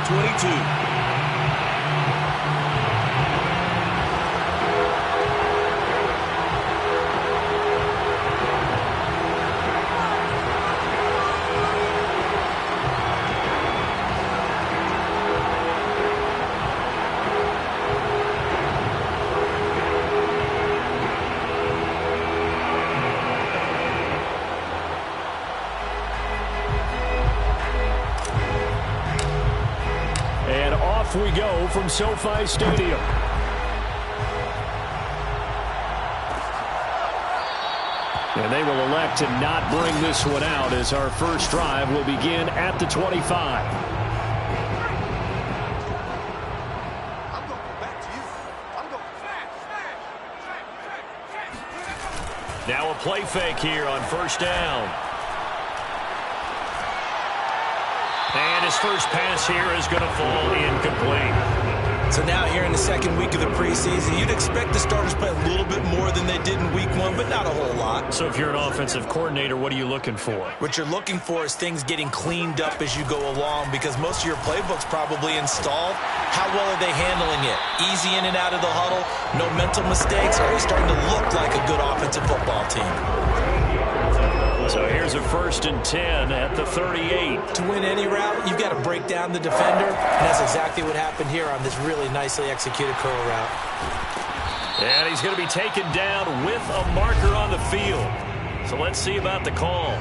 the 22. We go from SoFi Stadium. And they will elect to not bring this one out as our first drive will begin at the 25. Now a play fake here on first down. And his first pass here is going to fall incomplete. So now here in the second week of the preseason, you'd expect the starters to play a little bit more than they did in week one, but not a whole lot. So if you're an offensive coordinator, what are you looking for? What you're looking for is things getting cleaned up as you go along, because most of your playbook's probably installed. How well are they handling it? Easy in and out of the huddle, no mental mistakes, or are they starting to look like a good offensive football team? So here's a 1st and 10 at the 38. To win any route, you've got to break down the defender, and that's exactly what happened here on this really nicely executed curl route. And he's going to be taken down with a marker on the field. So let's see about the call.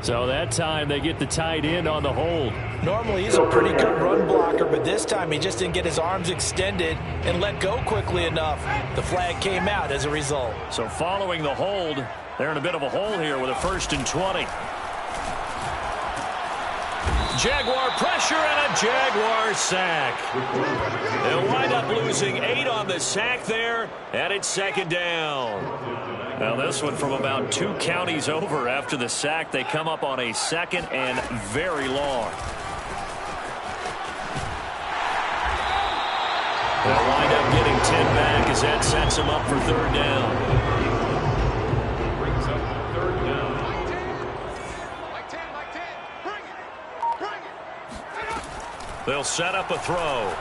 So that time they get the tight end on the hold. Normally he's a pretty good run blocker, but this time he just didn't get his arms extended and let go quickly enough. The flag came out as a result. So following the hold, they're in a bit of a hole here with a 1st and 20. Jaguar pressure and a Jaguar sack. They'll wind up losing 8 on the sack there, and it's 2nd down. Now this one from about 2 counties over after the sack. They come up on a 2nd and very long. They'll wind up getting 10 back as that sets them up for 3rd down. Brings up 3rd down. They'll set up a throw.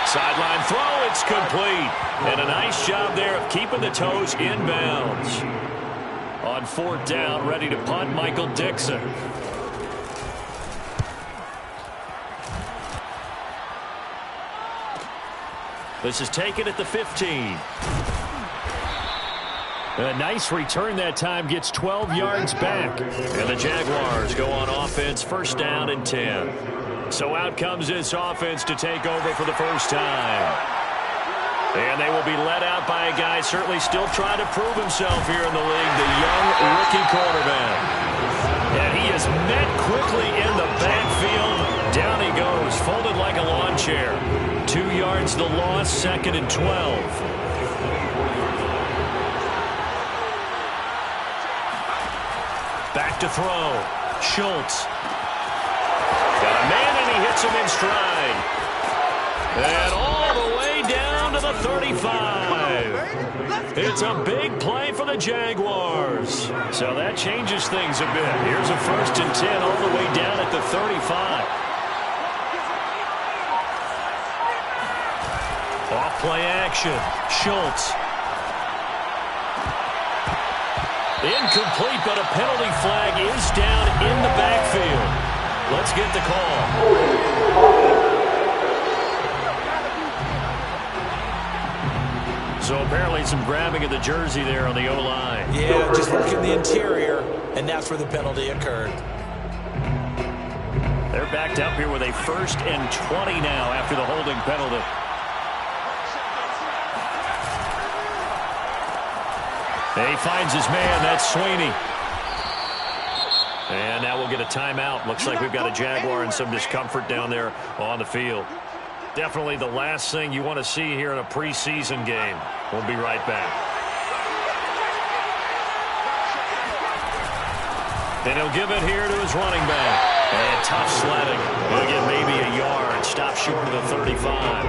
Sideline throw, it's complete. And a nice job there of keeping the toes inbounds. On 4th down, ready to punt, Michael Dixon. This is taken at the 15. A nice return that time, gets 12 yards back. And the Jaguars go on offense, 1st down and 10. So out comes this offense to take over for the first time. And they will be led out by a guy certainly still trying to prove himself here in the league, the young rookie quarterback. And he is met quickly in the backfield. Down he goes, folded like a lawn chair. 2 yards the loss, 2nd and 12. Back to throw. Schultz. Got a man, and he hits him in stride. And all the way down to the 35. It's a big play for the Jaguars. So that changes things a bit. Here's a 1st and 10 all the way down at the 35. Off play action. Schultz. Incomplete, but a penalty flag is down in the backfield. Let's get the call. So apparently some grabbing of the jersey there on the O-line. Yeah, just working the interior, and that's where the penalty occurred. They're backed up here with a 1st and 20 now after the holding penalty. He finds his man. That's Sweeney. And now we'll get a timeout. Looks like we've got a Jaguar and some discomfort down there on the field. Definitely the last thing you want to see here in a preseason game. We'll be right back. And he'll give it here to his running back. And tough sledding. He'll get maybe a yard. Stop shooting to the 35.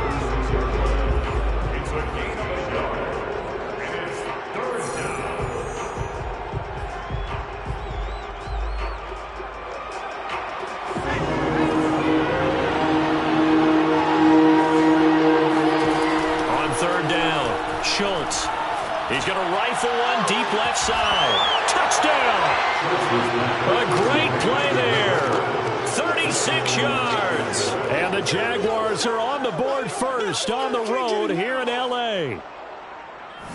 side. Touchdown! A great play there. 36 yards. And the Jaguars are on the board first on the road here in L.A.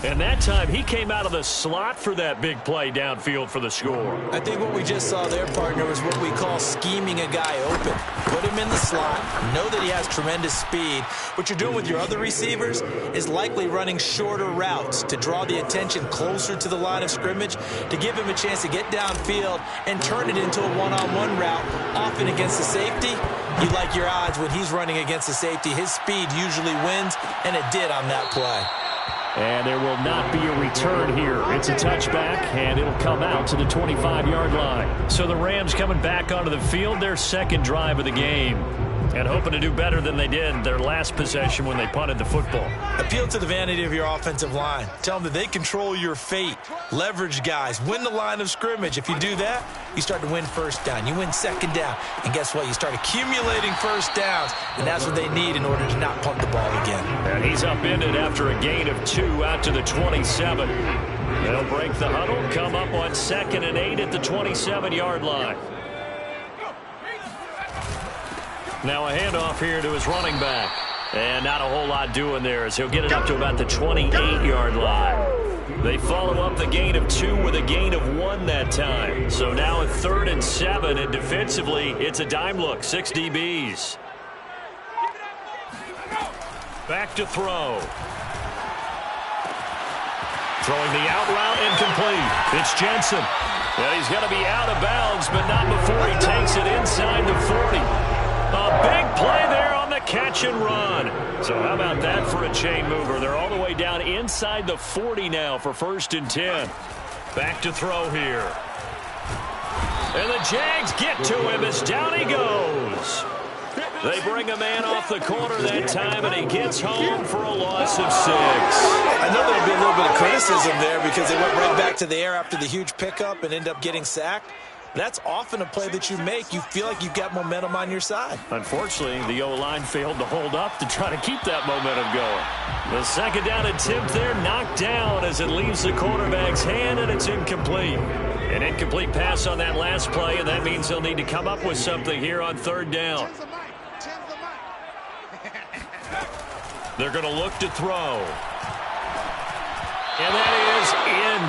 And that time, he came out of the slot for that big play downfield for the score. I think what we just saw there, partner, was what we call scheming a guy open. Put him in the slot, know that he has tremendous speed. What you're doing with your other receivers is likely running shorter routes to draw the attention closer to the line of scrimmage, to give him a chance to get downfield and turn it into a one-on-one route, often against the safety. You like your odds when he's running against the safety. His speed usually wins, and it did on that play. And there will not be a return here. It's a touchback, and it'll come out to the 25-yard line. So the Rams coming back onto the field, their second drive of the game, and hoping to do better than they did their last possession when they punted the football. Appeal to the vanity of your offensive line. Tell them that they control your fate. Leverage guys. Win the line of scrimmage. If you do that, you start to win first down. You win second down. And guess what? You start accumulating first downs, and that's what they need in order to not punt the ball again. And he's upended after a gain of 2 out to the 27. They'll break the huddle, come up on 2nd and 8 at the 27-yard line. Now a handoff here to his running back. And not a whole lot doing there as he'll get it up to about the 28-yard line. They follow up the gain of 2 with a gain of 1 that time. So now a 3rd and 7, and defensively, it's a dime look, 6 DBs. Back to throw. Throwing the out route incomplete. It's Jensen. Well, he's going to be out of bounds, but not before he takes it inside the 40. A big play there on the catch and run. So how about that for a chain mover? They're all the way down inside the 40 now for 1st and 10. Back to throw here. And the Jags get to him as down he goes. They bring a man off the corner that time, and he gets home for a loss of 6. I know there'll be a little bit of criticism there because they went right back to the air after the huge pickup and end up getting sacked. That's often a play that you make. You feel like you've got momentum on your side. Unfortunately, the O-line failed to hold up to try to keep that momentum going. The 2nd down attempt there knocked down as it leaves the quarterback's hand, and it's incomplete. An incomplete pass on that last play, and that means they'll need to come up with something here on 3rd down. They're going to look to throw. And that is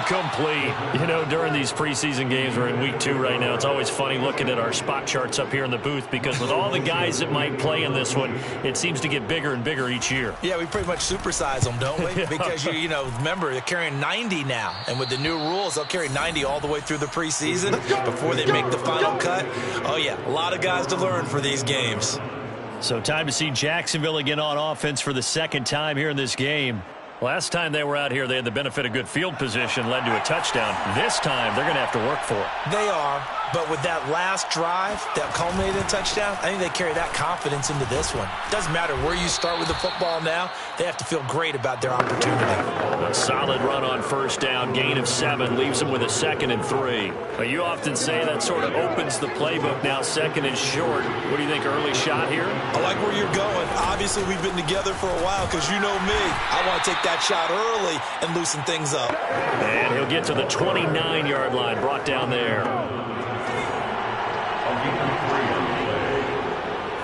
incomplete. You know, during these preseason games, we're in week 2 right now. It's always funny looking at our spot charts up here in the booth because with all the guys that might play in this one, it seems to get bigger and bigger each year. Yeah, we pretty much supersize them, don't we? Because, you know, remember, they're carrying 90 now. And with the new rules, they'll carry 90 all the way through the preseason before they make the final cut. Oh, yeah, a lot of guys to learn for these games. So time to see Jacksonville again on offense for the 2nd time here in this game. Last time they were out here, they had the benefit of good field position, led to a touchdown. This time, they're going to have to work for it. They are, but with that last drive that culminated in a touchdown, I think they carry that confidence into this one. Doesn't matter where you start with the football now, they have to feel great about their opportunity. A solid run on 1st down, gain of 7, leaves them with a 2nd and 3. But you often say that sort of opens the playbook now, 2nd and short. What do you think, early shot here? I like where you're going. Obviously, we've been together for a while because you know me. I want to take that shot early and loosen things up. And he'll get to the 29-yard line, brought down there.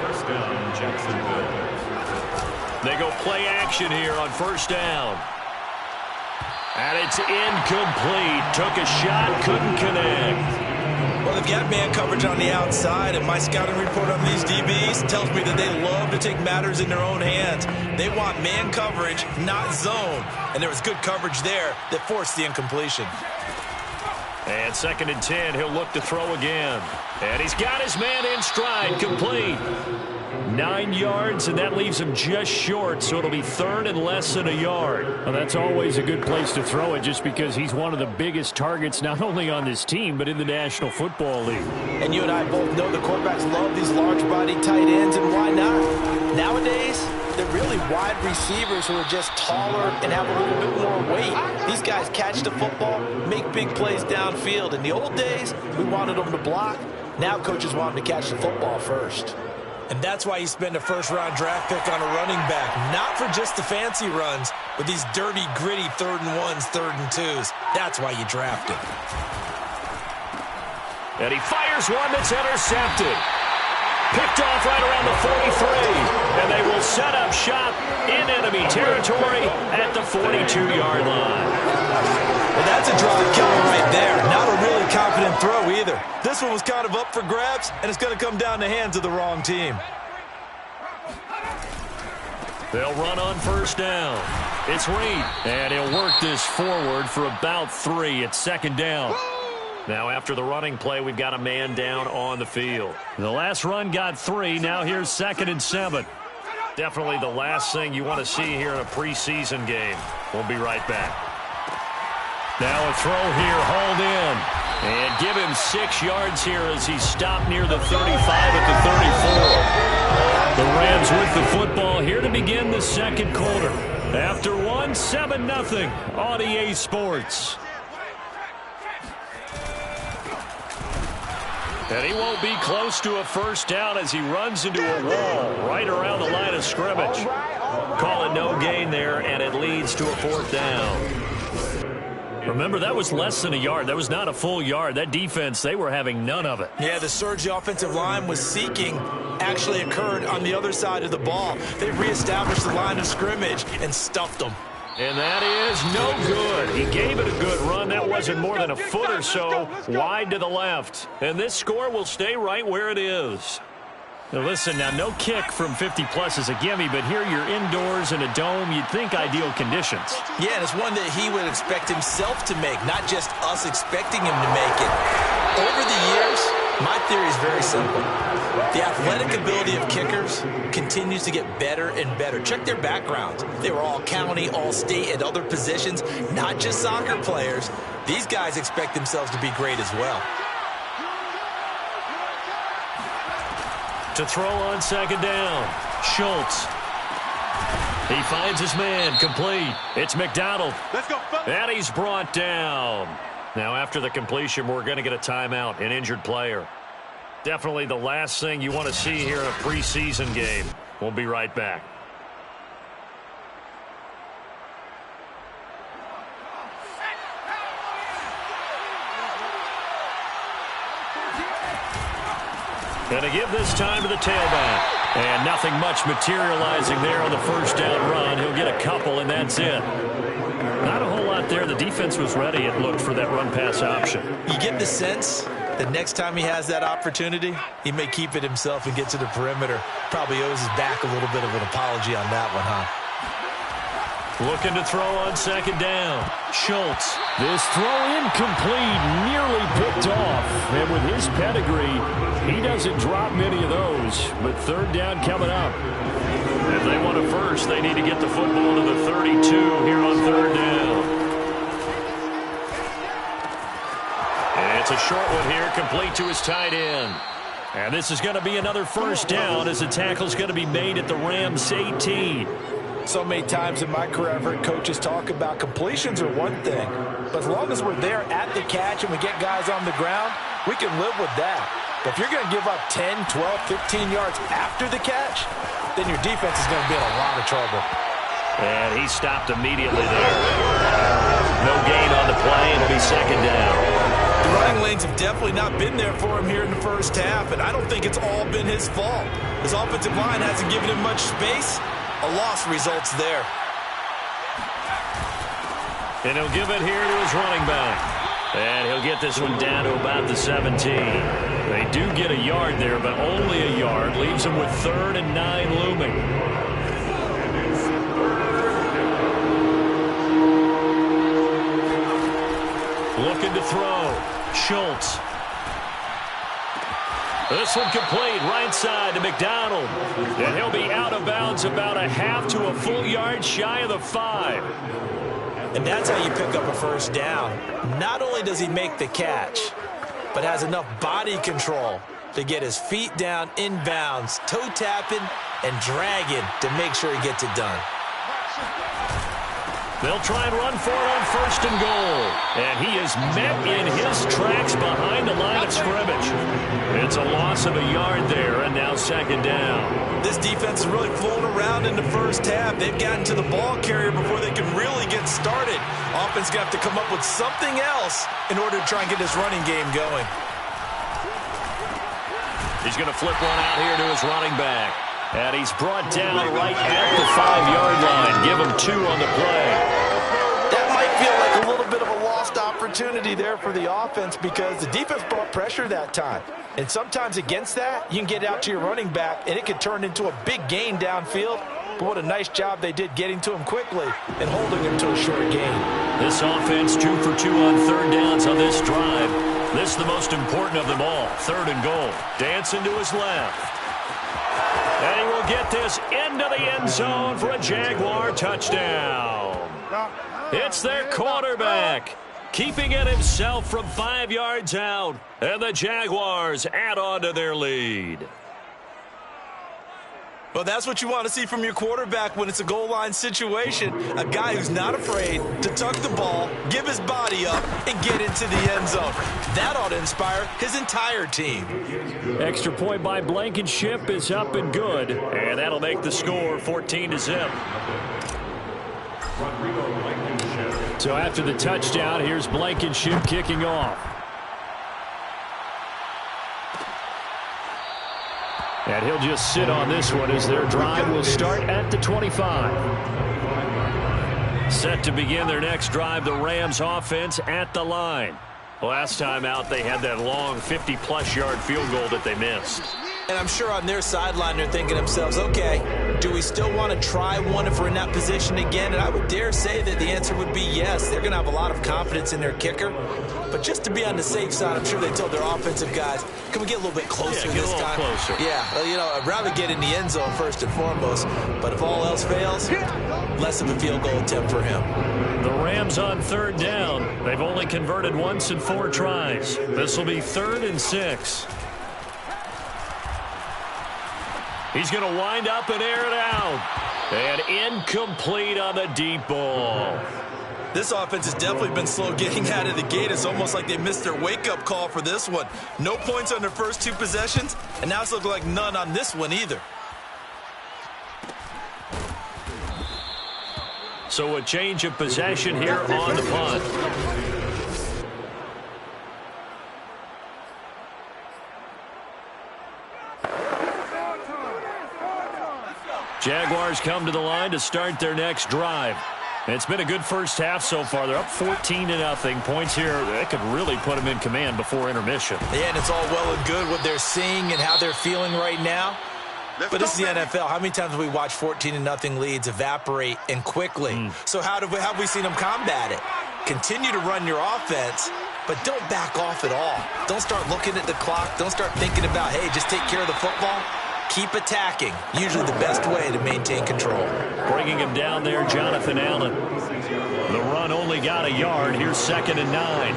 1st down, Jacksonville. They go play action here on 1st down. And it's incomplete. Took a shot, couldn't connect. Well, they've got man coverage on the outside, and my scouting report on these DBs tells me that they love to take matters in their own hands. They want man coverage, not zone. And there was good coverage there that forced the incompletion. And 2nd and 10, he'll look to throw again. And he's got his man in stride, complete. 9 yards, and that leaves him just short, so it'll be 3rd and less than a yard. Well, that's always a good place to throw it just because he's one of the biggest targets not only on this team but in the National Football League. And you and I both know the quarterbacks love these large-body tight ends, and why not? Nowadays, they're really wide receivers who are just taller and have a little bit more weight. These guys catch the football, make big plays downfield. In the old days, we wanted them to block. Now coaches want them to catch the football first. And that's why you spend a first-round draft pick on a running back. Not for just the fancy runs, but these dirty, gritty 3rd and 1s, 3rd and 2s. That's why you draft him. And he fires one that's intercepted. Picked off right around the 43. And they will set up shop in enemy territory at the 42-yard line. Well, that's a drive killer right there. Not a really confident throw either. This one was kind of up for grabs, and it's going to come down the hands of the wrong team. They'll run on first down. It's Reed, and he'll work this forward for about 3. It's 2nd down. Now, after the running play, we've got a man down on the field. The last run got 3. Now here's 2nd and 7. Definitely the last thing you want to see here in a preseason game. We'll be right back. Now a throw here, hauled in. And give him 6 yards here as he stopped near the 35 at the 34. The Rams with the football here to begin the 2nd quarter. After 1, 7-0 on EA Sports. And he won't be close to a first down as he runs into a wall right around the line of scrimmage. Call it no gain there, and it leads to a 4th down. Remember, that was less than a yard. That was not a full yard. That defense, they were having none of it. Yeah, the surge the offensive line was seeking actually occurred on the other side of the ball. They reestablished the line of scrimmage and stuffed them. And that is no good. He gave it a good run. That wasn't more than a foot or so wide to the left. And this score will stay right where it is. Now listen, now no kick from 50-plus is a gimme, but here you're indoors in a dome. You'd think ideal conditions. Yeah, and it's one that he would expect himself to make, not just us expecting him to make it. Over the years, my theory is very simple. The athletic ability of kickers continues to get better and better. Check their backgrounds. They were all county, all state, at other positions, not just soccer players. These guys expect themselves to be great as well. To throw on 2nd down, Schultz. He finds his man, complete. It's McDonald. Let's go. And he's brought down. Now, after the completion, we're going to get a timeout, an injured player. Definitely the last thing you want to see here in a preseason game. We'll be right back. Going to give this time to the tailback. And nothing much materializing there on the first down run. He'll get a couple, and that's it. Not a whole lot there. The defense was ready, it looked, for that run-pass option. You get the sense that next time he has that opportunity, he may keep it himself and get to the perimeter. Probably owes his back a little bit of an apology on that one, huh? Looking to throw on 2nd down. Schultz. This throw incomplete, nearly picked off. And with his pedigree, he doesn't drop many of those. But 3rd down coming up. If they want a first, they need to get the football to the 32 here on 3rd down. And it's a short one here, complete to his tight end. And this is going to be another first down as the tackle's going to be made at the Rams 18. So many times in my career, I've heard coaches talk about completions are one thing, but as long as we're there at the catch and we get guys on the ground, we can live with that. But if you're going to give up 10, 12, 15 yards after the catch, then your defense is going to be in a lot of trouble. And he stopped immediately there. No gain on the play, and it'll be 2nd down. The running lanes have definitely not been there for him here in the first half, and I don't think it's all been his fault. His offensive line hasn't given him much space. A loss results there. And he'll give it here to his running back. And he'll get this one down to about the 17. They do get a yard there, but only a yard. Leaves them with 3rd and 9 looming. Looking to throw. Schultz. This one complete, right side to McDonald. And he'll be out of bounds about a half to a full yard shy of the 5. And that's how you pick up a first down. Not only does he make the catch, but has enough body control to get his feet down inbounds, toe tapping and dragging to make sure he gets it done. They'll try and run for it on 1st and goal. And he is met in his tracks behind the line of scrimmage. It's a loss of a yard there, and now second down. This defense is really flown around in the first half. They've gotten to the ball carrier before they can really get started. Offense going to have to come up with something else in order to try and get this running game going. He's going to flip one out here to his running back. And he's brought down right at the 5-yard line. Give him 2 on the play. That might feel like a little bit of a lost opportunity there for the offense because the defense brought pressure that time. And sometimes against that, you can get out to your running back, and it could turn into a big gain downfield. But what a nice job they did getting to him quickly and holding him to a short gain. This offense 2 for 2 on third downs on this drive. This is the most important of them all. 3rd and goal. Dancing to his left. And he will get this into the end zone for a Jaguar touchdown. It's their quarterback, keeping it himself from 5 yards out. And the Jaguars add on to their lead. Well, that's what you want to see from your quarterback when it's a goal line situation. A guy who's not afraid to tuck the ball, give his body up, and get into the end zone. That ought to inspire his entire team. Extra point by Blankenship is up and good. And that'll make the score 14-0. So after the touchdown, here's Blankenship kicking off. And he'll just sit on this one as their drive will start at the 25. Set to begin their next drive, the Rams offense at the line. Last time out, they had that long 50-plus yard field goal that they missed. And I'm sure on their sideline they're thinking to themselves, okay, do we still want to try one if we're in that position again? And I would dare say that the answer would be yes. They're going to have a lot of confidence in their kicker. But just to be on the safe side, I'm sure they told their offensive guys, can we get a little bit closer this time? Closer. Yeah, well, you know, I'd rather get in the end zone first and foremost. But if all else fails, less of a field goal attempt for him. The Rams on 3rd down. They've only converted once in 4 tries. This will be 3rd and 6. He's going to wind up and air it out. And incomplete on the deep ball. This offense has definitely been slow getting out of the gate. It's almost like they missed their wake-up call for this one. No points on their first 2 possessions, and now it's looking like none on this one either. So a change of possession here on the punt. Jaguars come to the line to start their next drive. It's been a good first half so far. They're up 14-0. Points here, that could really put them in command before intermission. Yeah, and it's all well and good what they're seeing and how they're feeling right now. But this is the NFL. How many times have we watched 14-0 leads evaporate and quickly? So how have we seen them combat it? Continue to run your offense, but don't back off at all. Don't start looking at the clock. Don't start thinking about, hey, just take care of the football. Keep attacking. Usually the best way to maintain control. Bringing him down there, Jonathan Allen. The run only got a yard. Here's 2nd and 9.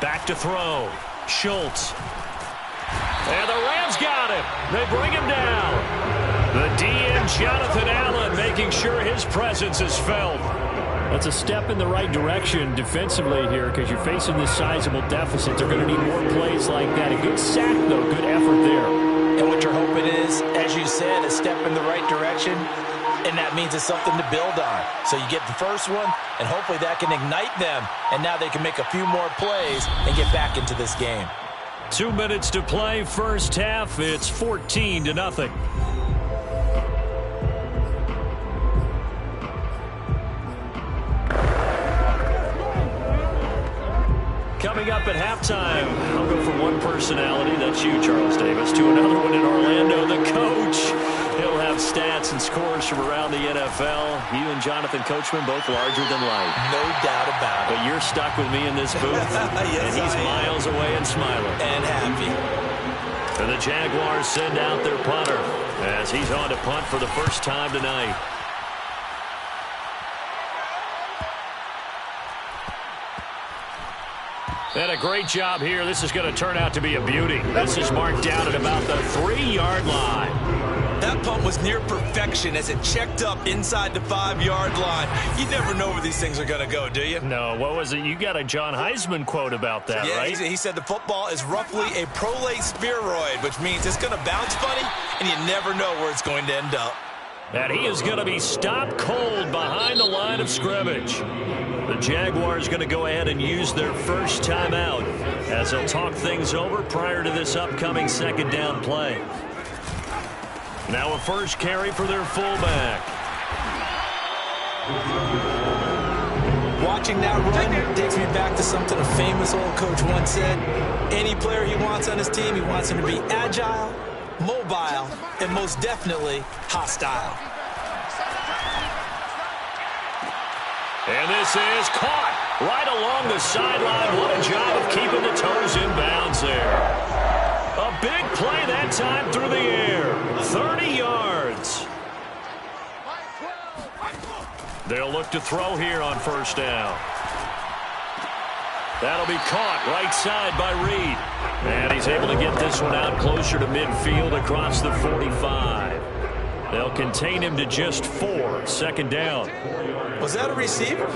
Back to throw. Schultz. And the Rams got him. They bring him down. The DN, Jonathan Allen, making sure his presence is felt. That's a step in the right direction defensively here because you're facing this sizable deficit. They're going to need more plays like that. A good sack, though. Good effort there. And what you're hoping is, as you said, a step in the right direction, and that means it's something to build on. So you get the first one, and hopefully that can ignite them, and now they can make a few more plays and get back into this game. 2 minutes to play, first half. It's 14-0. Coming up at halftime, I'll go from one personality, that's you, Charles Davis, to another one in Orlando, the coach. He'll have stats and scores from around the NFL. You and Jonathan Coachman, both larger than life. No doubt about it. But you're stuck with me in this booth, yes, and he's miles away and smiling. And happy. And the Jaguars send out their punter as he's on to punt for the first time tonight. And a great job here. This is going to turn out to be a beauty. This is marked down at about the 3-yard line. That punt punt was near perfection as it checked up inside the 5-yard line. You never know where these things are going to go, do you? No, what was it? You got a John Heisman quote about that, yeah, right? He said the football is roughly a prolate spheroid, which means it's going to bounce funny, and you never know where it's going to end up. And he is going to be stopped cold behind the line of scrimmage. The Jaguars going to go ahead and use their first timeout as they'll talk things over prior to this upcoming second down play. Now a first carry for their fullback. Watching that run takes me back to something a famous old coach once said. Any player he wants on his team, he wants him to be agile, mobile, and most definitely hostile. And this is caught right along the sideline. What a job of keeping the toes in bounds there. A big play that time through the air. 30 yards. They'll look to throw here on first down. That'll be caught right side by Reed. And he's able to get this one out closer to midfield across the 45. They'll contain him to just 4. Second down. Was that a receiver?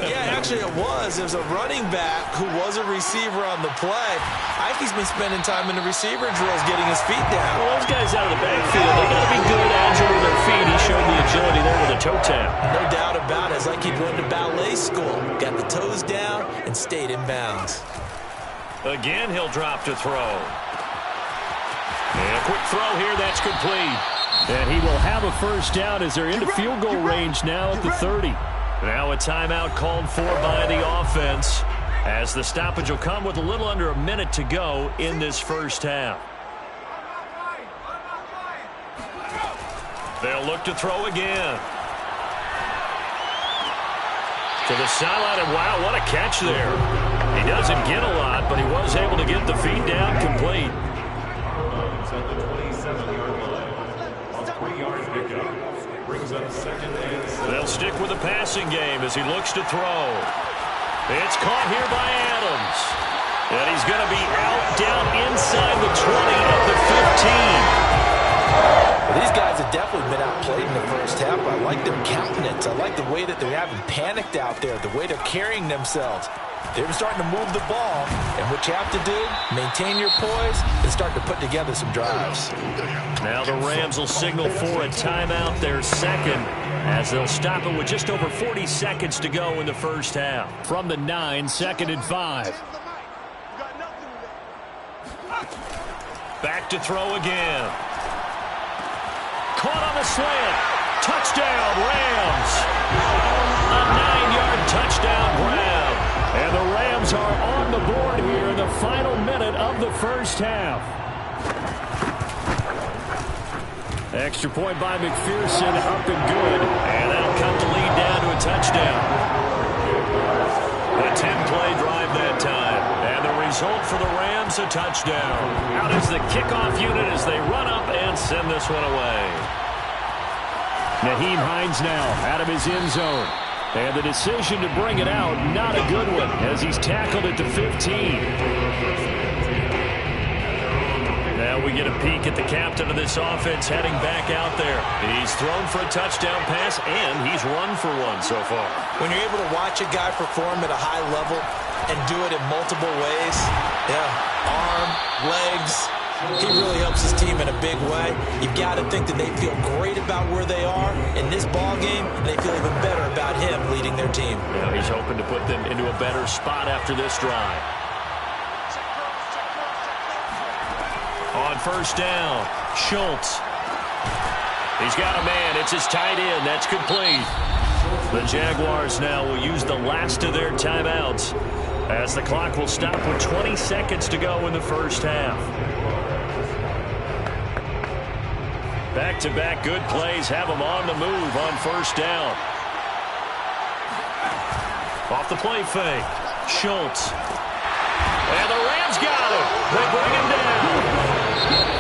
Yeah, actually it was. It was a running back who was a receiver on the play. Ikey's been spending time in the receiver drills getting his feet down. Well, those guys out of the backfield, they got to be good, agile with their feet. He showed the agility there with a toe tap. No doubt about it. It's like he'd went to ballet school. Got the toes down and stayed in bounds. Again, he'll drop to throw. And a quick throw here. That's complete. And he will have a first down as they're into field goal range now at the 30. Now a timeout called for by the offense as the stoppage will come with a little under a minute to go in this first half. They'll look to throw again. To the sideline, and wow, what a catch there. He doesn't get a lot, but he was able to get the feed down complete. They'll stick with the passing game as he looks to throw. It's caught here by Adams. And he's going to be out down inside the 20 at the 15. Well, these guys have definitely been outplayed in the first half. I like their countenance. I like the way that they haven't panicked out there, the way they're carrying themselves. They're starting to move the ball, and what you have to do, maintain your poise and start to put together some drives. Now the Rams will signal for a timeout, their second, as they'll stop it with just over 40 seconds to go in the first half. From the 9, 2nd and 5. Back to throw again. Caught on the slant. Touchdown, Rams. A 9-yard touchdown grab. And the Rams are on the board here in the final minute of the first half. Extra point by McPherson, up and good. And that'll cut the lead down to a touchdown. A 10-play drive that time. And the result for the Rams, a touchdown. Out is the kickoff unit as they run up and send this one away. Nyheim Hines now out of his end zone. And the decision to bring it out, not a good one, as he's tackled at the 15. Now we get a peek at the captain of this offense heading back out there. He's thrown for a touchdown pass, and he's run for one so far. When you're able to watch a guy perform at a high level and do it in multiple ways, arm, legs, he really helps his team in a big way. You've got to think that they feel great about where they are in this ball game, and they feel even better about him leading their team. Yeah, he's hoping to put them into a better spot after this drive. On first down, Schultz. He's got a man. It's his tight end. That's complete. The Jaguars now will use the last of their timeouts as the clock will stop with 20 seconds to go in the first half. Back-to-back good plays have them on the move on first down. Off the play fake, Schultz. And the Rams got him. They bring him down.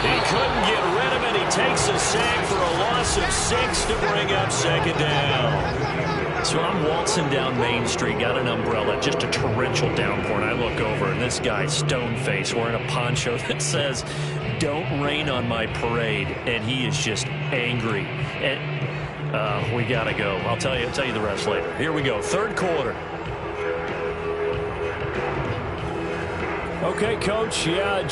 He couldn't get rid of it. He takes a sack for a loss of 6 to bring up second down. So I'm waltzing down Main Street, got an umbrella, just a torrential downpour, and I look over, and this guy, stone-faced, wearing a poncho that says, don't rain on my parade, and he is just angry. And we got to go. I'll tell you the rest later. Here we go, third quarter. Okay, Coach, yeah.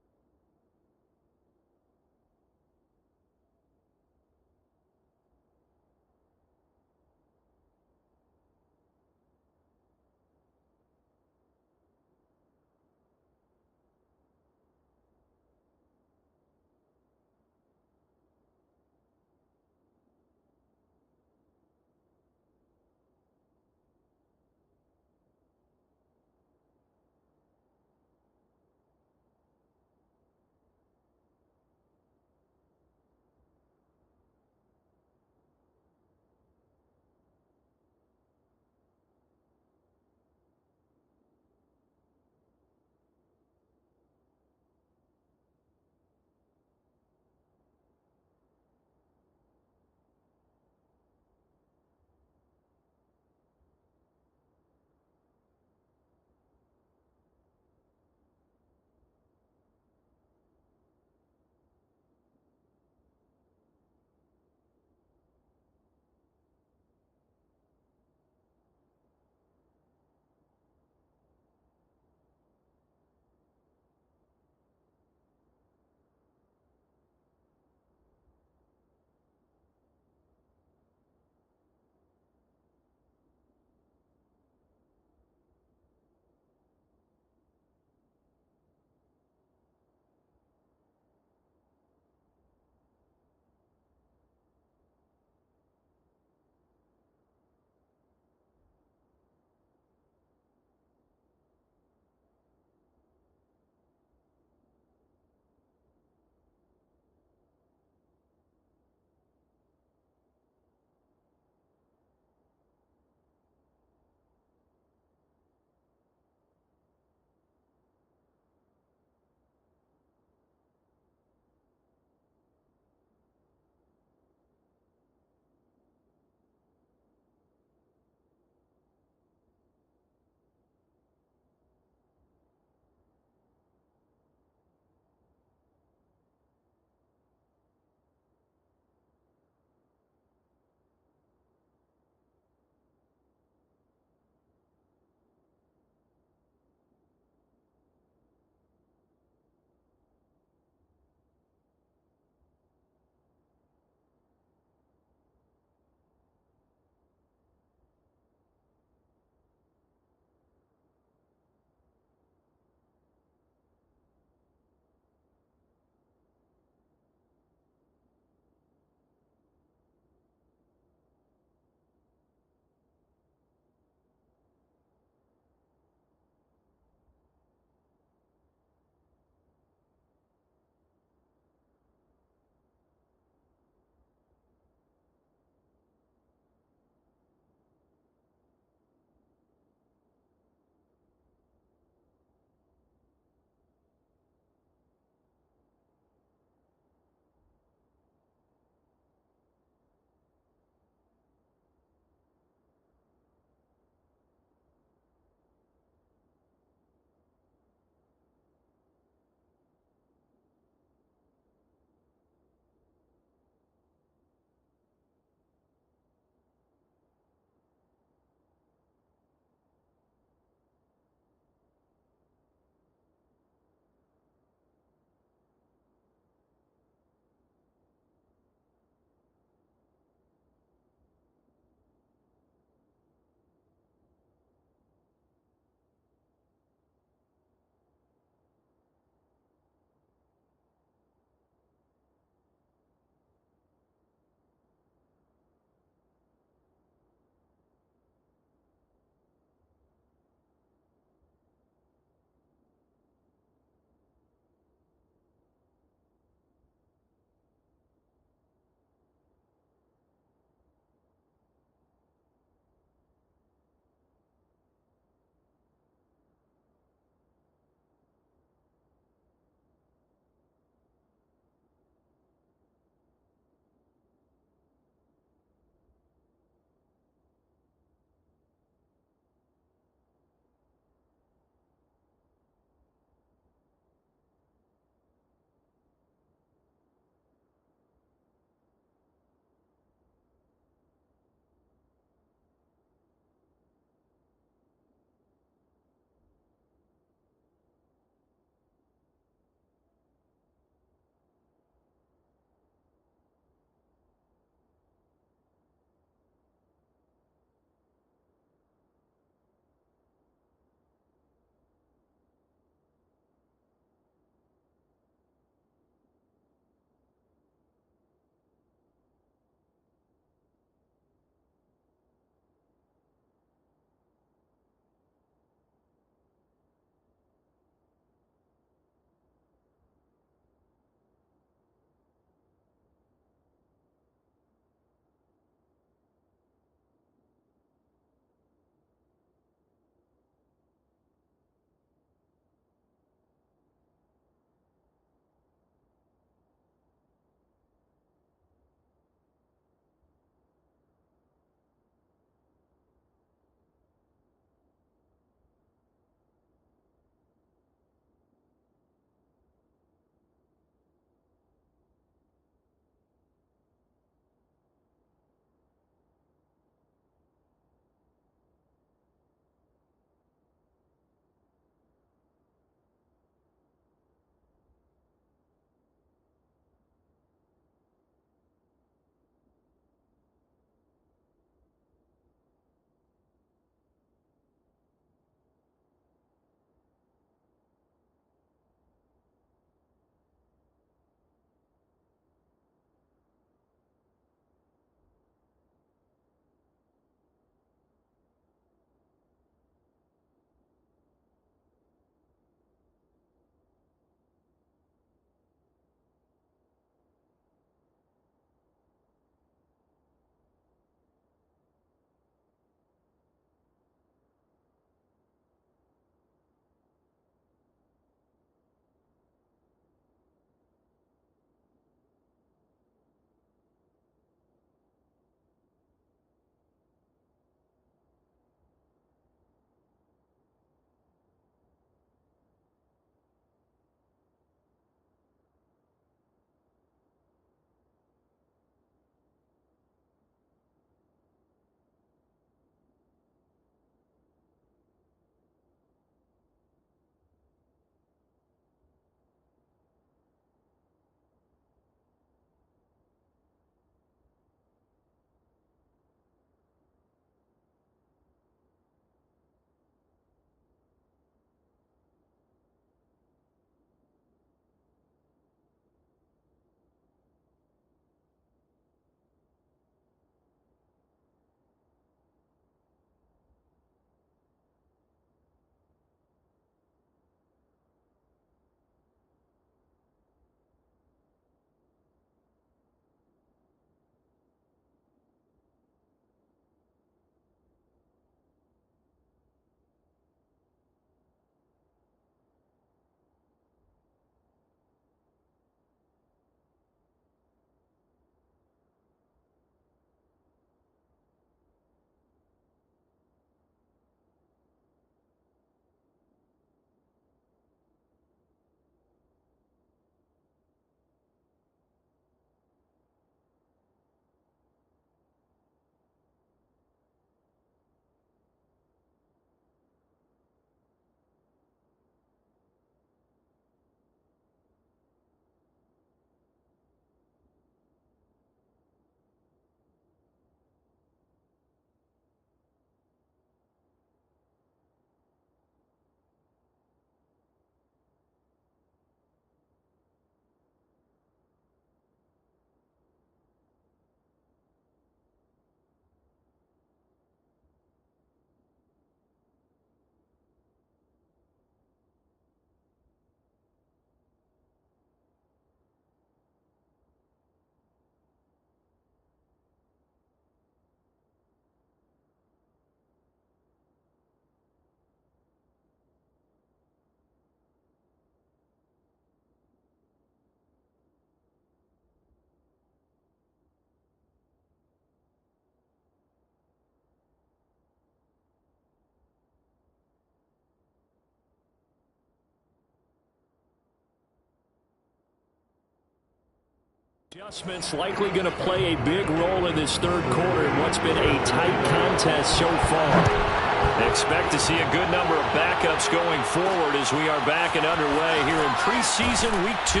Adjustments likely going to play a big role in this third quarter in what's been a tight contest so far. Expect to see a good number of backups going forward as we are back and underway here in preseason week 2.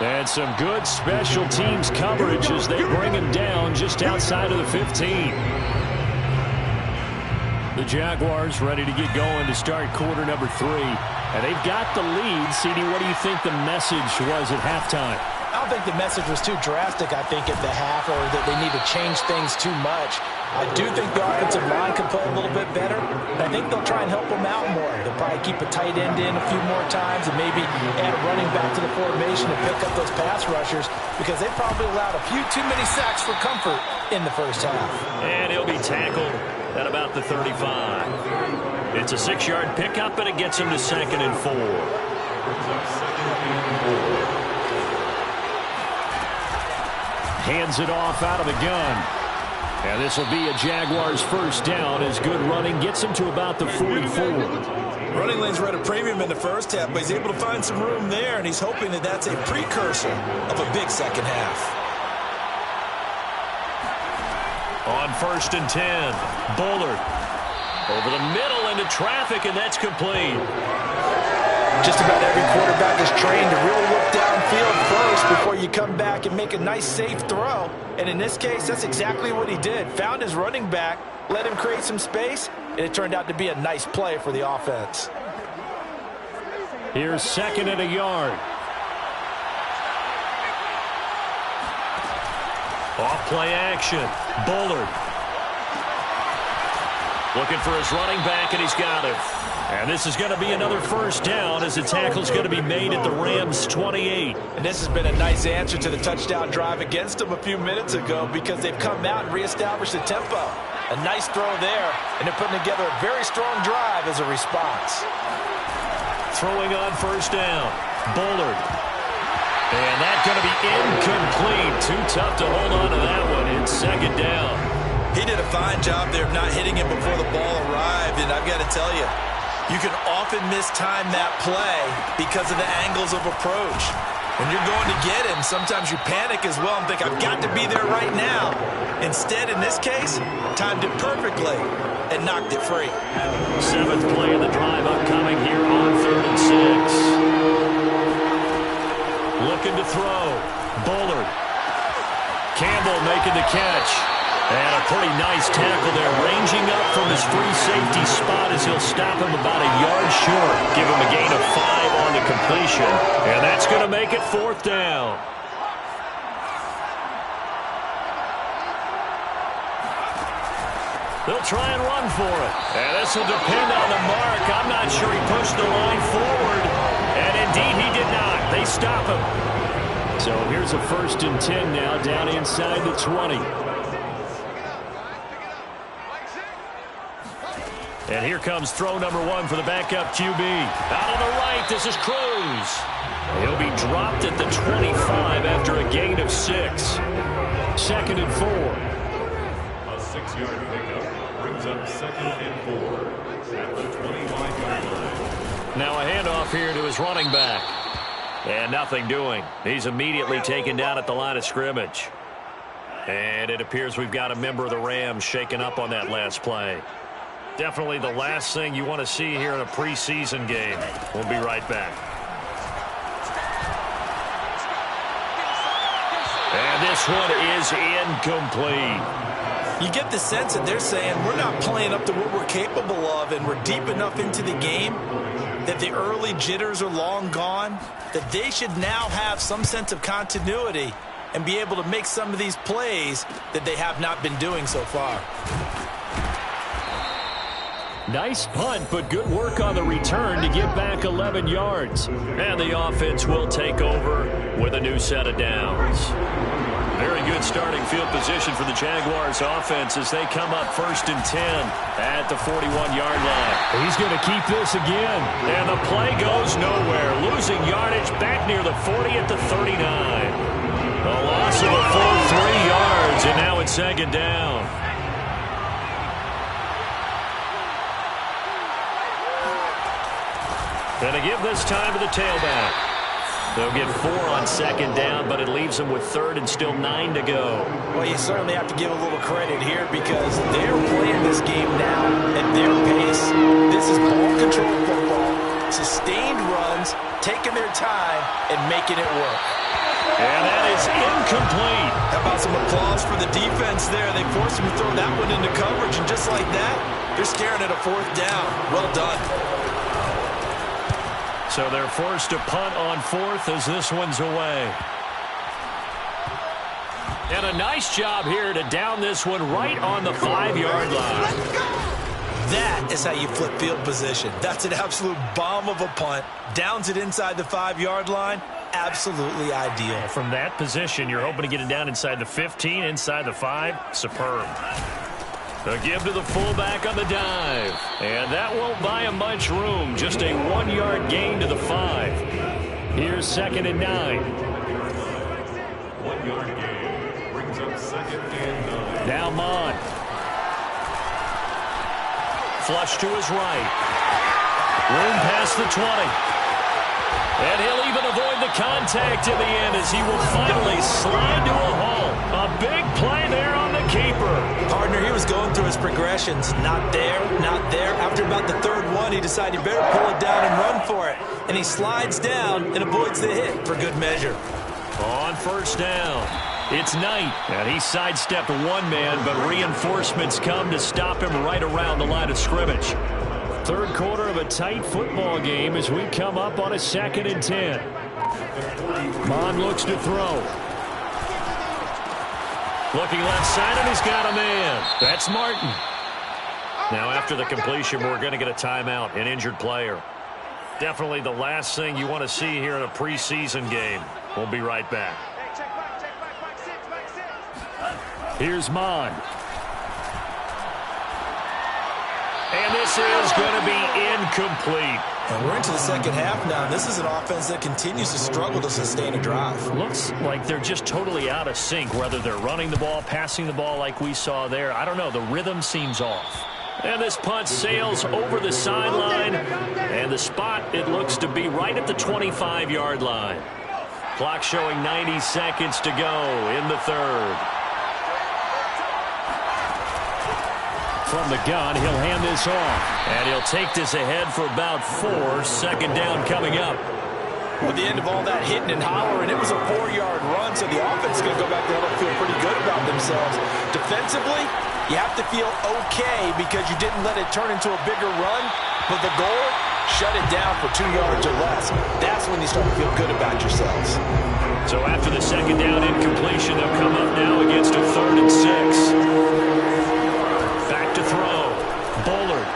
And some good special teams coverage as they bring him down just outside of the 15. The Jaguars ready to get going to start quarter number 3. And they've got the lead. CD, what do you think the message was at halftime? I don't think the message was too drastic, I think, at the half, or that they need to change things too much. I do think the offensive line can play a little bit better, and I think they'll try and help them out more. They'll probably keep a tight end in a few more times and maybe add a running back to the formation and pick up those pass rushers because they probably allowed a few too many sacks for comfort in the first half. And he'll be tackled at about the 35. It's a 6-yard pickup, and it gets him to 2nd and 4. Hands it off out of the gun. And this will be a Jaguars first down as good running gets him to about the 44. Running lanes were at a premium in the first half, but he's able to find some room there, and he's hoping that that's a precursor of a big second half. On 1st and 10, Bullard over the middle into traffic, and that's complete. Just about every quarterback is trained to really look downfield first before you come back and make a nice, safe throw. And in this case, that's exactly what he did. Found his running back, let him create some space, and it turned out to be a nice play for the offense. Here's 2nd and a yard. Off play action. Bullard looking for his running back, and he's got it. And this is going to be another first down as the tackle's going to be made at the Rams' 28. And this has been a nice answer to the touchdown drive against them a few minutes ago because they've come out and reestablished the tempo. A nice throw there, and they're putting together a very strong drive as a response. Throwing on first down, Bullard. And that's going to be incomplete. Too tough to hold on to that one. It's 2nd down. He did a fine job there of not hitting him before the ball arrived, and I've got to tell you, you can often mistime that play because of the angles of approach. When you're going to get him, sometimes you panic as well and think, I've got to be there right now. Instead, in this case, timed it perfectly and knocked it free. 7th play of the drive upcoming here on 3rd and 6. Looking to throw. Bullard. Campbell making the catch. And a pretty nice tackle there, ranging up from his free safety spot as he'll stop him about a yard short. Give him a gain of 5 on the completion. And that's going to make it 4th down. They'll try and run for it. And this will depend on the mark. I'm not sure he pushed the line forward. And indeed he did not. They stop him. So here's a 1st and 10 now down inside the 20. And here comes throw number 1 for the backup QB. Out on the right, this is Cruz. He'll be dropped at the 25 after a gain of 6. 2nd and 4. A 6-yard pickup brings up 2nd and 4 at the 25-yard line. Now a handoff here to his running back. And nothing doing. He's immediately taken down at the line of scrimmage. And it appears we've got a member of the Rams shaken up on that last play. Definitely the last thing you want to see here in a preseason game. We'll be right back. And this one is incomplete. You get the sense that they're saying we're not playing up to what we're capable of, and we're deep enough into the game that the early jitters are long gone, that they should now have some sense of continuity and be able to make some of these plays that they have not been doing so far. Nice punt, but good work on the return to get back 11 yards. And the offense will take over with a new set of downs. Very good starting field position for the Jaguars offense as they come up 1st and 10 at the 41-yard line. He's going to keep this again. And the play goes nowhere. Losing yardage back near the 40 at the 39. A loss of a full 3 yards, and now it's 2nd down. And to give this time to the tailback. They'll get 4 on second down, but it leaves them with third and still 9 to go. Well, you certainly have to give a little credit here because they're playing this game now at their pace. This is ball control football, sustained runs, taking their time, and making it work. And that is incomplete. How about some applause for the defense there? They forced him to throw that one into coverage, and just like that, they're staring at a 4th down. Well done. So they're forced to punt on 4th as this one's away. And a nice job here to down this one right on the 5-yard line. That is how you flip field position. That's an absolute bomb of a punt. Downs it inside the 5-yard line. Absolutely ideal. From that position, you're hoping to get it down inside the 15, inside the 5. Superb. A give to the fullback on the dive. And that won't buy him much room. Just a 1-yard gain to the 5. Here's 2nd and 9. 1-yard gain brings up 2nd and 9. Now Mond. Flush to his right. Room past the 20. And he'll even avoid the contact in the end as he will finally slide to a halt. A big play there on the keeper. Partner, he was going through his progressions. Not there, not there. After about the 3rd one, he decided he better pull it down and run for it. And he slides down and avoids the hit for good measure. On 1st down, it's Knight. And he sidestepped one man, but reinforcements come to stop him right around the line of scrimmage. 3rd quarter of a tight football game as we come up on a 2nd and 10. Mond looks to throw. Looking left side, and he's got a man. That's Martin. Now, after the completion, we're going to get a timeout, an injured player. Definitely the last thing you want to see here in a preseason game. We'll be right back. Here's Mond. And this is going to be incomplete. And we're into the 2nd half now. This is an offense that continues to struggle to sustain a drive. Looks like they're just totally out of sync, whether they're running the ball, passing the ball like we saw there. I don't know. The rhythm seems off. And this punt sails over the sideline. And the spot, it looks to be right at the 25-yard line. Clock showing 90 seconds to go in the 3rd. From the gun, he'll hand this off. And he'll take this ahead for about 4. 2nd down coming up. With the end of all that hitting and hollering, it was a 4-yard run, so the offense is going to go back there and feel pretty good about themselves. Defensively, you have to feel okay because you didn't let it turn into a bigger run. But the goal, shut it down for 2 yards or less. That's when you start to feel good about yourselves. So after the 2nd down incompletion, they'll come up now against a 3rd and 6. Back to throw. Bullard.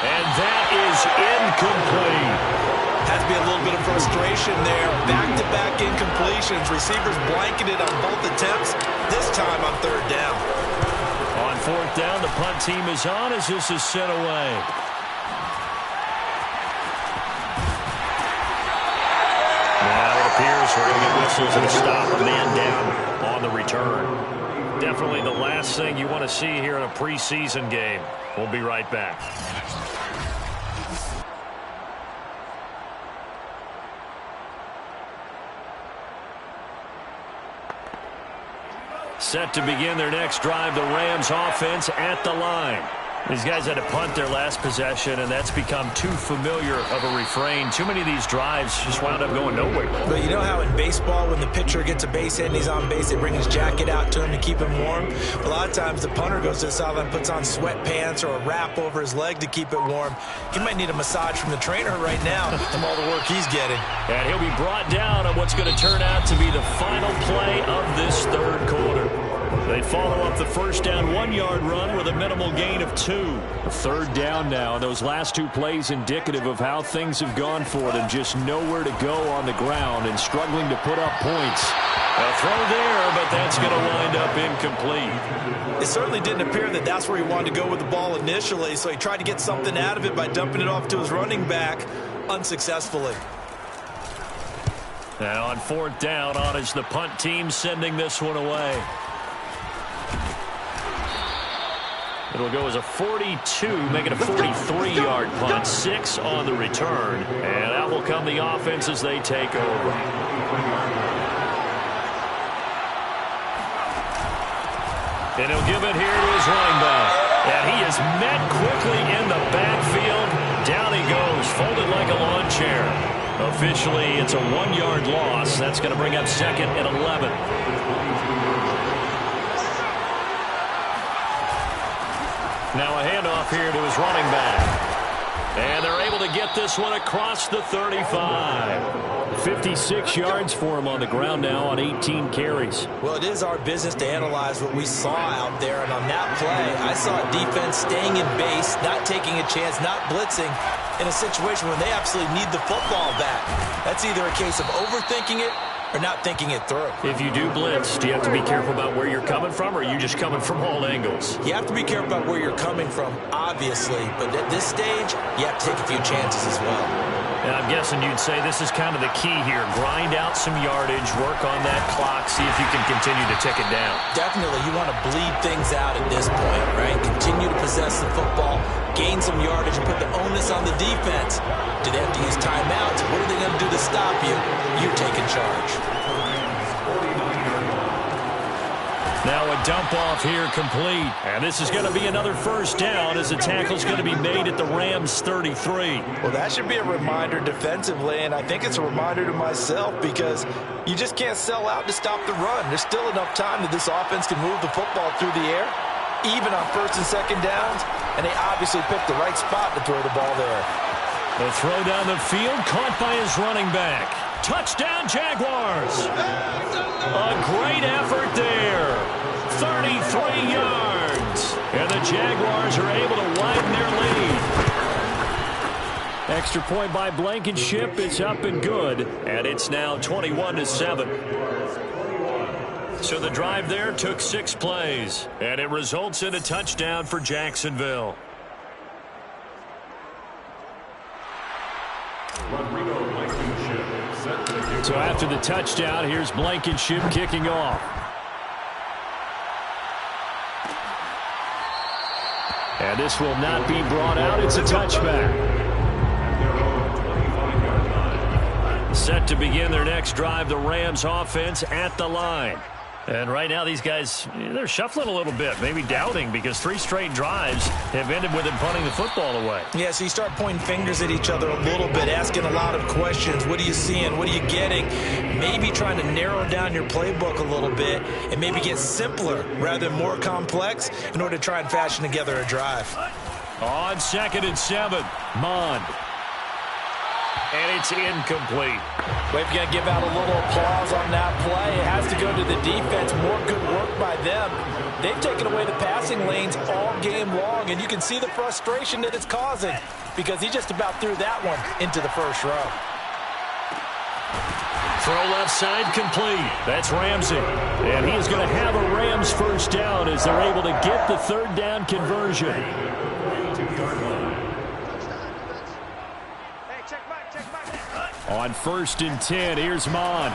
And that is incomplete. Has to be a little bit of frustration there. Back-to-back incompletions. Receivers blanketed on both attempts. This time on 3rd down. On 4th down, the punt team is on as this is sent away. Now it appears we're going to get whistles and a stop. A man down on the return. Definitely the last thing you want to see here in a preseason game. We'll be right back. Set to begin their next drive, the Rams offense at the line. These guys had to punt their last possession, and that's become too familiar of a refrain. Too many of these drives just wound up going nowhere. But you know how in baseball, when the pitcher gets a base hit and he's on base, they bring his jacket out to him to keep him warm? A lot of times the punter goes to the sideline, puts on sweatpants or a wrap over his leg to keep it warm. He might need a massage from the trainer right now from all the work he's getting. And he'll be brought down on what's going to turn out to be the final play of this 3rd quarter. They follow up the 1st down 1-yard run with a minimal gain of 2. A 3rd down now, and those last 2 plays indicative of how things have gone for them. Just nowhere to go on the ground and struggling to put up points. A throw there, but that's going to wind up incomplete. It certainly didn't appear that that's where he wanted to go with the ball initially, so he tried to get something out of it by dumping it off to his running back unsuccessfully. And on 4th down, on is the punt team sending this one away. It'll go as a 42, make it a 43-yard punt. 6 on the return. And out will come the offense as they take over. And he'll give it here to his running back. And he is met quickly in the backfield. Down he goes, folded like a lawn chair. Officially, it's a 1-yard loss. That's going to bring up 2nd and 11. Now a handoff here to his running back. And they're able to get this one across the 35. 56 yards for him on the ground now on 18 carries. Well, it is our business to analyze what we saw out there. And on that play, I saw defense staying in base, not taking a chance, not blitzing in a situation where they absolutely need the football back. That's either a case of overthinking it or not thinking it through. If you do blitz, do you have to be careful about where you're coming from, or are you just coming from all angles? You have to be careful about where you're coming from, obviously. But at this stage, you have to take a few chances as well. And I'm guessing you'd say this is kind of the key here. Grind out some yardage, work on that clock, see if you can continue to tick it down. Definitely, you want to bleed things out at this point, right? Continue to possess the football, gain some yardage, and put the onus on the defense. Do they have to use timeouts? What are they going to do to stop you? You're taking charge. Now a dump off here complete. And this is going to be another first down as the tackle's going to be made at the Rams 33. Well, that should be a reminder defensively, and I think it's a reminder to myself because you just can't sell out to stop the run. There's still enough time that this offense can move the football through the air, even on 1st and 2nd downs, and they obviously picked the right spot to throw the ball there. The throw down the field, caught by his running back. Touchdown, Jaguars! A great effort there. 33 yards. And the Jaguars are able to widen their lead. Extra point by Blankenship is up and good. And it's now 21-7. So the drive there took 6 plays. And it results in a touchdown for Jacksonville. So after the touchdown, here's Blankenship kicking off. And this will not be brought out. It's a touchback. Set to begin their next drive, the Rams offense at the line. And right now these guys, they're shuffling a little bit, maybe doubting, because 3 straight drives have ended with them punting the football away. Yeah, so you start pointing fingers at each other a little bit, asking a lot of questions. What are you seeing? What are you getting? Maybe trying to narrow down your playbook a little bit and maybe get simpler rather than more complex in order to try and fashion together a drive. On 2nd and 7, Mond. And it's incomplete. We're going to give out a little applause on that play. It has to go to the defense. More good work by them. They've taken away the passing lanes all game long, and you can see the frustration that it's causing because he just about threw that one into the first row. Throw left side complete. That's Ramsey. And he's going to have a Rams first down as they're able to get the 3rd down conversion. On 1st and 10, here's Mond.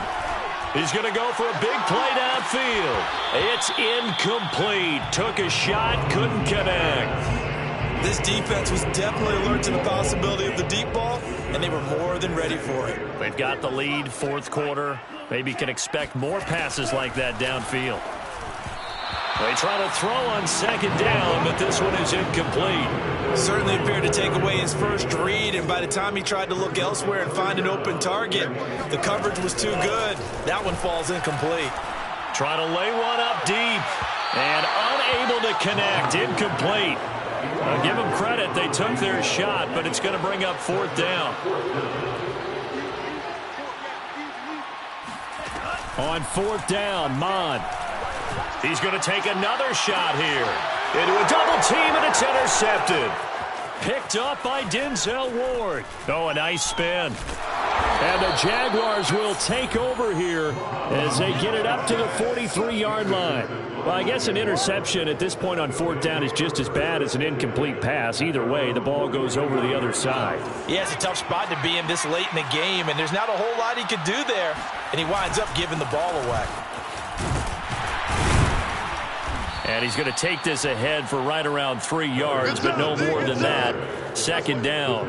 He's going to go for a big play downfield. It's incomplete. Took a shot, couldn't connect. This defense was definitely alert to the possibility of the deep ball, and they were more than ready for it. They've got the lead, 4th quarter. Maybe can expect more passes like that downfield. They try to throw on 2nd down, but this one is incomplete. Certainly appeared to take away his first read, and by the time he tried to look elsewhere and find an open target, the coverage was too good. That one falls incomplete. Try to lay one up deep, and unable to connect, incomplete. Give them credit, they took their shot, but it's going to bring up 4th down. On 4th down, Mond. He's going to take another shot here. Into a double team, and it's intercepted. Picked up by Denzel Ward. Oh, a nice spin. And the Jaguars will take over here as they get it up to the 43-yard line. Well, I guess an interception at this point on 4th down is just as bad as an incomplete pass. Either way, the ball goes over to the other side. Yeah, it's a tough spot to be in this late in the game, and there's not a whole lot he could do there, and he winds up giving the ball away. And he's going to take this ahead for right around 3 yards, but no more than that. Second down.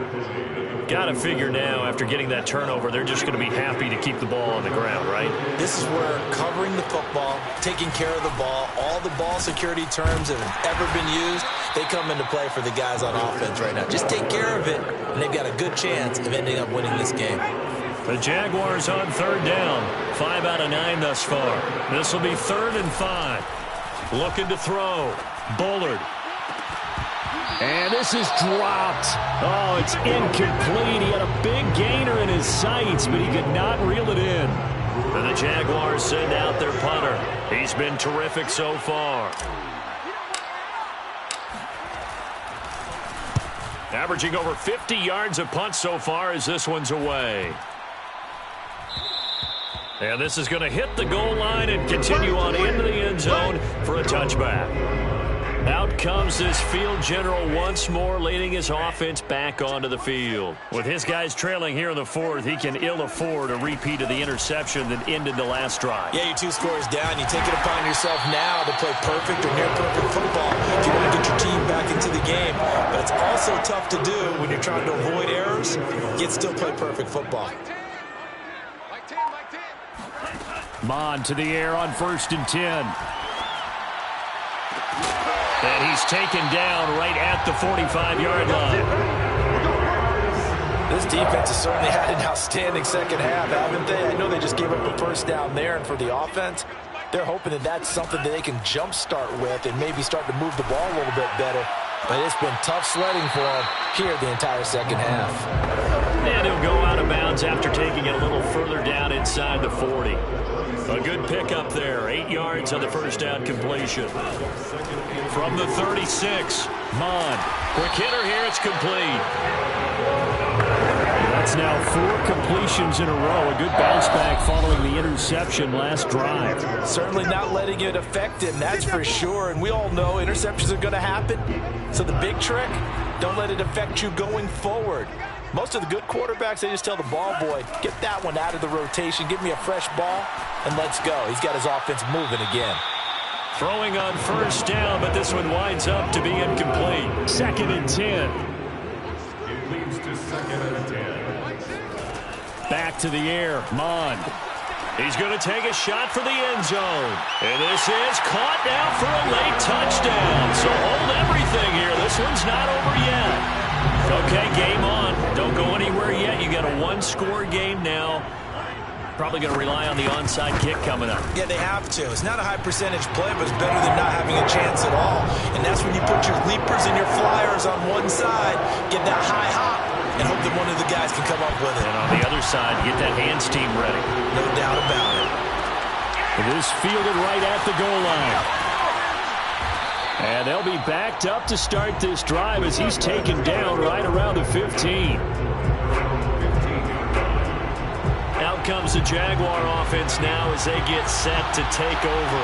Got to figure now, after getting that turnover, they're just going to be happy to keep the ball on the ground, right? This is where covering the football, taking care of the ball, all the ball security terms that have ever been used, they come into play for the guys on offense right now. Just take care of it, and they've got a good chance of ending up winning this game. The Jaguars on third down. 5 out of 9 thus far. This will be 3rd and 5. Looking to throw. Bullard. And this is dropped. Oh, it's incomplete. He had a big gainer in his sights, but he could not reel it in. And the Jaguars send out their punter. He's been terrific so far. Averaging over 50 yards a punt so far as this one's away. And this is going to hit the goal line and continue on into the end zone for a touchback. Out comes this field general once more, leading his offense back onto the field. With his guys trailing here in the 4th, he can ill afford a repeat of the interception that ended the last drive. Yeah, you're 2 scores down. You take it upon yourself now to play perfect or near perfect football if you want to get your team back into the game. But it's also tough to do when you're trying to avoid errors, yet still play perfect football. Mond to the air on 1st and 10. And he's taken down right at the 45-yard line. This defense has certainly had an outstanding second half, haven't they? I know they just gave up a first down there, and for the offense, they're hoping that that's something that they can jumpstart with and maybe start to move the ball a little bit better. But it's been tough sledding for them here the entire second half. And he'll go out of bounds after taking it a little further down inside the 40. A good pickup there. 8 yards on the first down completion. From the 36, Mond. Quick hitter here. It's complete. That's now 4 completions in a row. A good bounce back following the interception last drive. Certainly not letting it affect him, that's for sure. And we all know interceptions are going to happen. So the big trick, don't let it affect you going forward. Most of the good quarterbacks, they just tell the ball boy, get that one out of the rotation, give me a fresh ball, and let's go. He's got his offense moving again. Throwing on first down, but this one winds up to be incomplete. 2nd and 10. It leads to 2nd and 10. Back to the air, Mond. He's going to take a shot for the end zone. And this is caught now for a late touchdown. So hold everything here. This one's not over yet. Okay, game on. Don't go anywhere yet. You got a 1-score game now. Probably going to rely on the onside kick coming up. Yeah, they have to. It's not a high percentage play, but it's better than not having a chance at all. And that's when you put your leapers and your flyers on one side, get that high hop, and hope that one of the guys can come up with it. And on the other side, get that hands team ready. No doubt about it. It is fielded right at the goal line. And they'll be backed up to start this drive as he's taken down right around the 15. Out comes the Jaguar offense now as they get set to take over.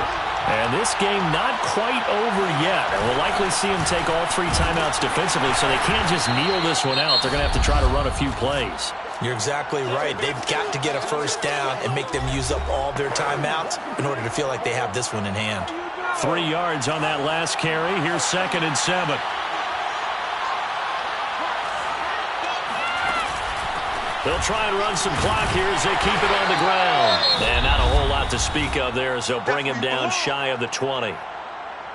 And this game not quite over yet. And we'll likely see them take all 3 timeouts defensively, so they can't just kneel this one out. They're going to have to try to run a few plays. You're exactly right. They've got to get a first down and make them use up all their timeouts in order to feel like they have this one in hand. 3 yards on that last carry. Here's 2nd and 7. They'll try and run some clock here as they keep it on the ground. And not a whole lot to speak of there as they'll bring him down shy of the 20.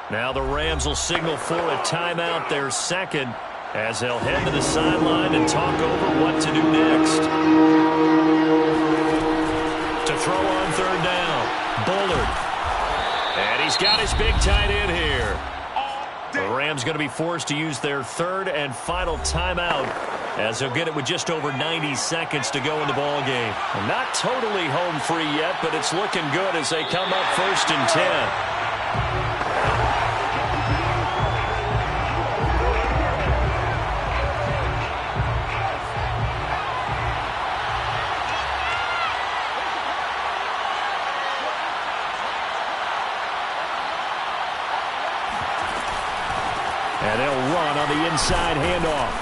Now the Rams will signal for a timeout, their 2nd, as they'll head to the sideline and talk over what to do next. To throw on 3rd down, Bullard. And he's got his big tight end here. The Rams going to be forced to use their 3rd and final timeout as they'll get it with just over 90 seconds to go in the ball game. Not totally home free yet, but it's looking good as they come up 1st and 10. And they'll run on the inside handoff.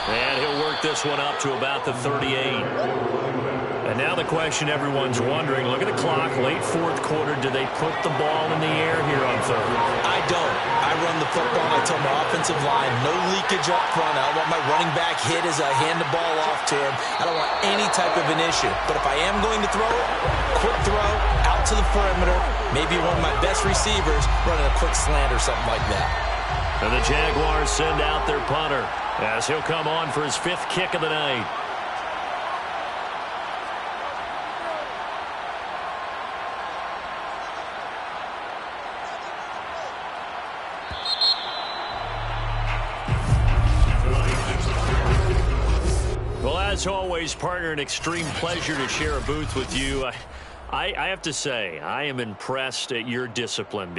And he'll work this one up to about the 38. And now the question everyone's wondering, look at the clock, late fourth quarter, do they put the ball in the air here on third? I don't. I run the football, and I tell my offensive line, no leakage up front. I don't want my running back hit as I hand the ball off to him. I don't want any type of an issue. But if I am going to throw it, quick throw, out to the perimeter, maybe one of my best receivers running a quick slant or something like that. And the Jaguars send out their punter as he'll come on for his 5th kick of the night. Well, as always, partner, an extreme pleasure to share a booth with you. I have to say, I am impressed at your discipline.